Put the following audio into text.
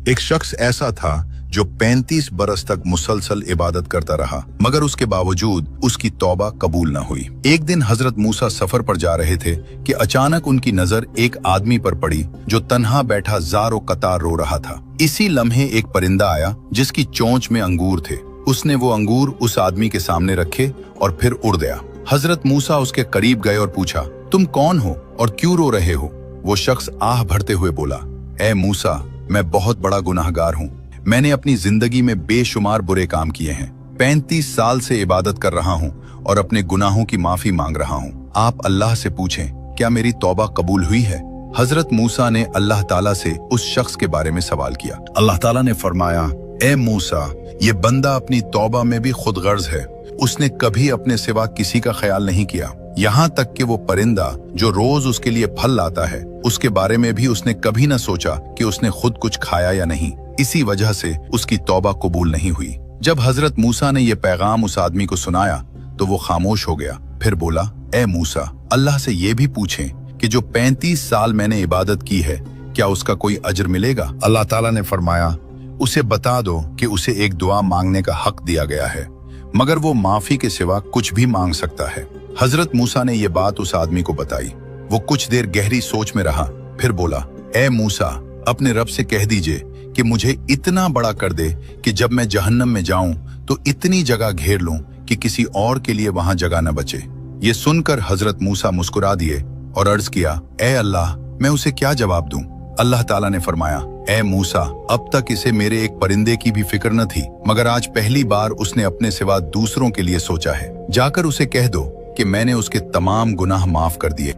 एक शख्स ऐसा था जो 35 बरस तक मुसलसल इबादत करता रहा, मगर उसके बावजूद उसकी तौबा कबूल न हुई। एक दिन हजरत मूसा सफर पर जा रहे थे कि अचानक उनकी नजर एक आदमी पर पड़ी जो तन्हा बैठा जारो कतार रो रहा था। इसी लम्हे एक परिंदा आया जिसकी चोंच में अंगूर थे। उसने वो अंगूर उस आदमी के सामने रखे और फिर उड़ गया। हजरत मूसा उसके करीब गए और पूछा, तुम कौन हो और क्यों रो रहे हो? वो शख्स आह भरते हुए बोला, ए मूसा, मैं बहुत बड़ा गुनाहगार हूँ। मैंने अपनी जिंदगी में बेशुमार बुरे काम किए हैं। 35 साल से इबादत कर रहा हूँ और अपने गुनाहों की माफी मांग रहा हूँ। आप अल्लाह से पूछें, क्या मेरी तौबा कबूल हुई है? हजरत मूसा ने अल्लाह ताला से उस शख्स के बारे में सवाल किया। अल्लाह ताला ने फरमाया, ए मूसा, ये बंदा अपनी तौबा में भी खुदगर्ज है। उसने कभी अपने सिवा किसी का ख्याल नहीं किया। यहाँ तक कि वो परिंदा जो रोज उसके लिए फल लाता है, उसके बारे में भी उसने कभी न सोचा कि उसने खुद कुछ खाया या नहीं। इसी वजह से उसकी तौबा कबूल नहीं हुई। जब हजरत मूसा ने यह पैगाम उस आदमी को सुनाया तो वो खामोश हो गया। फिर बोला, ए मूसा, अल्लाह से ये भी पूछें कि जो 35 साल मैंने इबादत की है, क्या उसका कोई अजर मिलेगा? अल्लाह ताला ने फरमाया, उसे बता दो कि उसे एक दुआ मांगने का हक दिया गया है, मगर वो माफी के सिवा कुछ भी मांग सकता है। हजरत मूसा ने ये बात उस आदमी को बताई। वो कुछ देर गहरी सोच में रहा, फिर बोला, ए मूसा, अपने रब से कह दीजिए कि मुझे इतना बड़ा कर दे कि जब मैं जहन्नम में जाऊं तो इतनी जगह घेर लूं कि किसी और के लिए वहां जगह न बचे। ये सुनकर हजरत मूसा मुस्कुरा दिए और अर्ज किया, ए अल्लाह, मैं उसे क्या जवाब दूं? अल्लाह ताला ने फरमाया, ए मूसा, अब तक इसे मेरे एक परिंदे की भी फिक्र न थी, मगर आज पहली बार उसने अपने सिवा दूसरों के लिए सोचा है। जाकर उसे कह दो कि मैंने उसके तमाम गुनाह माफ कर दिए।